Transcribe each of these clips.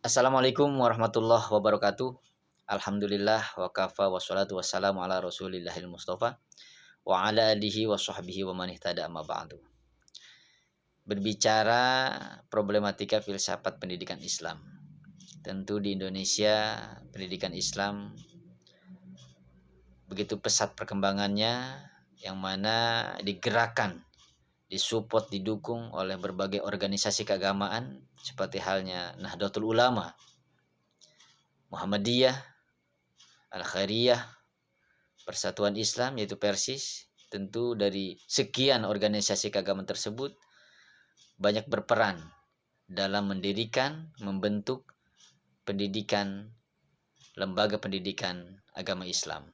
Assalamualaikum warahmatullahi wabarakatuh. Alhamdulillah wa kafa wassalatu wassalamu ala rasulillahil mustafa wa ala alihi wa sahbihi wa man ihtada amma ba'du. Berbicara problematika filsafat pendidikan Islam. Tentu di Indonesia pendidikan Islam begitu pesat perkembangannya, yang mana digerakkan, disupport, didukung oleh berbagai organisasi keagamaan seperti halnya Nahdlatul Ulama, Muhammadiyah, Al-Khairiyah, Persatuan Islam yaitu Persis. Tentu dari sekian organisasi keagamaan tersebut banyak berperan dalam mendirikan, membentuk pendidikan, lembaga pendidikan agama Islam.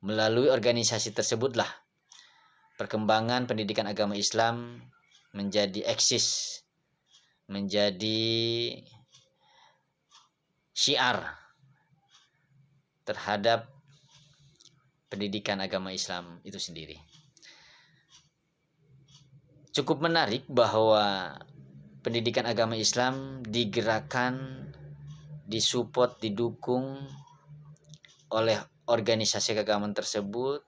Melalui organisasi tersebutlah perkembangan pendidikan agama Islam menjadi eksis, menjadi syiar terhadap pendidikan agama Islam itu sendiri. Cukup menarik bahwa pendidikan agama Islam digerakkan, disupport, didukung oleh organisasi keagamaan tersebut,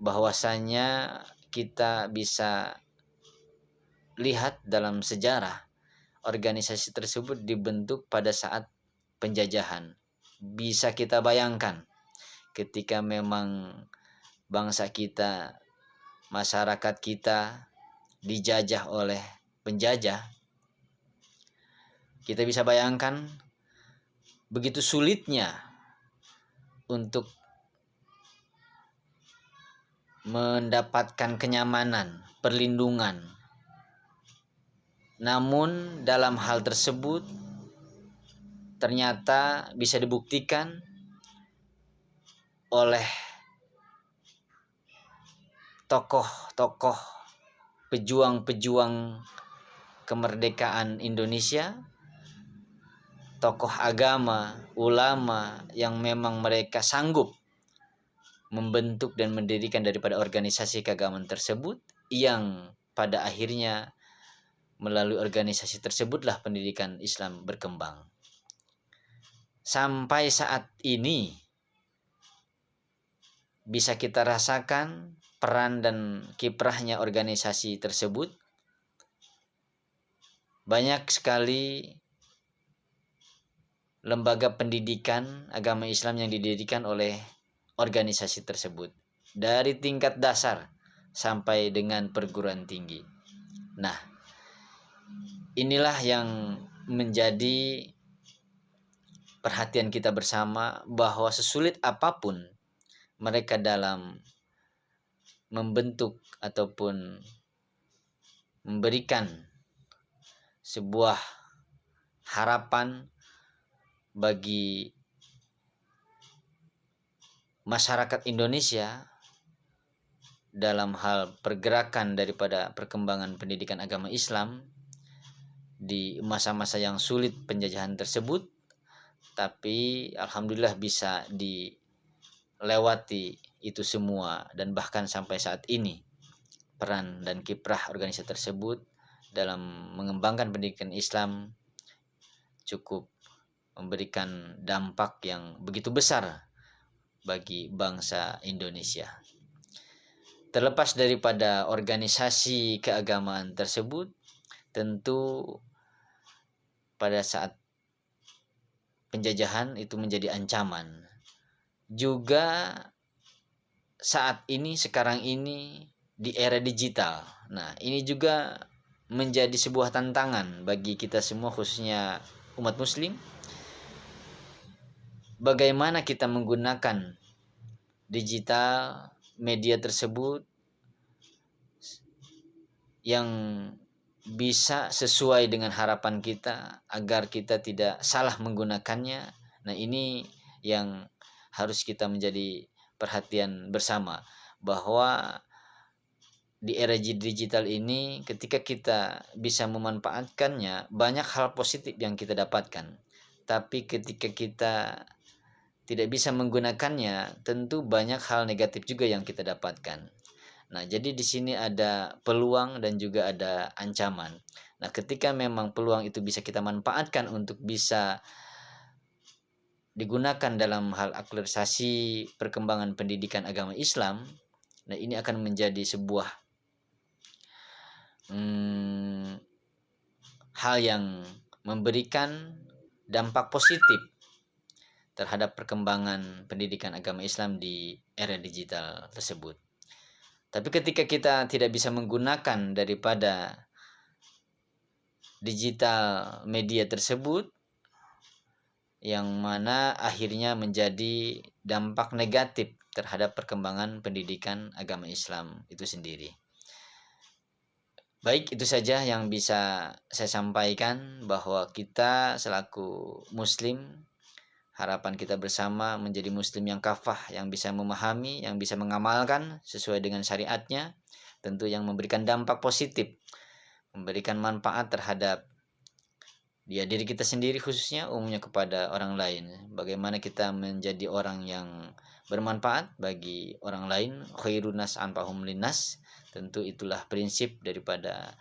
bahwasanya kita bisa lihat dalam sejarah organisasi tersebut dibentuk pada saat penjajahan. Bisa kita bayangkan ketika memang bangsa kita, masyarakat kita dijajah oleh penjajah, kita bisa bayangkan begitu sulitnya untuk mendapatkan kenyamanan, perlindungan. Namun dalam hal tersebut ternyata bisa dibuktikan oleh tokoh-tokoh pejuang-pejuang kemerdekaan Indonesia, tokoh agama, ulama yang memang mereka sanggup membentuk dan mendirikan daripada organisasi keagamaan tersebut, yang pada akhirnya melalui organisasi tersebutlah pendidikan Islam berkembang. Sampai saat ini bisa kita rasakan peran dan kiprahnya organisasi tersebut. Banyak sekali lembaga pendidikan agama Islam yang didirikan oleh organisasi tersebut, dari tingkat dasar sampai dengan perguruan tinggi. Nah, inilah yang menjadi perhatian kita bersama, bahwa sesulit apapun mereka dalam membentuk ataupun memberikan sebuah harapan bagi masyarakat Indonesia dalam hal pergerakan daripada perkembangan pendidikan agama Islam di masa-masa yang sulit penjajahan tersebut, tapi alhamdulillah bisa dilewati itu semua, dan bahkan sampai saat ini peran dan kiprah organisasi tersebut dalam mengembangkan pendidikan Islam cukup memberikan dampak yang begitu besar bagi bangsa Indonesia. Terlepas daripada organisasi keagamaan tersebut, tentu pada saat penjajahan itu menjadi ancaman. Juga saat ini, sekarang ini di era digital. Nah, ini juga menjadi sebuah tantangan bagi kita semua, khususnya umat muslim. Bagaimana kita menggunakan digital, media tersebut yang bisa sesuai dengan harapan kita, agar kita tidak salah menggunakannya. Nah, ini yang harus kita menjadi perhatian bersama, bahwa di era digital ini ketika kita bisa memanfaatkannya, banyak hal positif yang kita dapatkan. Tapi ketika kita tidak bisa menggunakannya, tentu banyak hal negatif juga yang kita dapatkan. Nah, jadi di sini ada peluang dan juga ada ancaman. Nah, ketika memang peluang itu bisa kita manfaatkan untuk bisa digunakan dalam hal aktualisasi perkembangan pendidikan agama Islam, nah ini akan menjadi sebuah hal yang memberikan dampak positif terhadap perkembangan pendidikan agama Islam di era digital tersebut. Tapi ketika kita tidak bisa menggunakan daripada digital media tersebut, yang mana akhirnya menjadi dampak negatif terhadap perkembangan pendidikan agama Islam itu sendiri. Baik, itu saja yang bisa saya sampaikan, bahwa kita selaku muslim, harapan kita bersama menjadi muslim yang kafah, yang bisa memahami, yang bisa mengamalkan sesuai dengan syariatnya, tentu yang memberikan dampak positif, memberikan manfaat terhadap diri kita sendiri, khususnya umumnya kepada orang lain. Bagaimana kita menjadi orang yang bermanfaat bagi orang lain, khairun nas anfa'uhum linnas. Tentu itulah prinsip daripada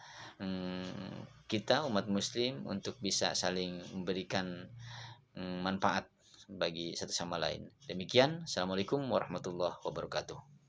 kita umat muslim, untuk bisa saling memberikan manfaat bagi satu sama lain. Demikian, assalamualaikum warahmatullahi wabarakatuh.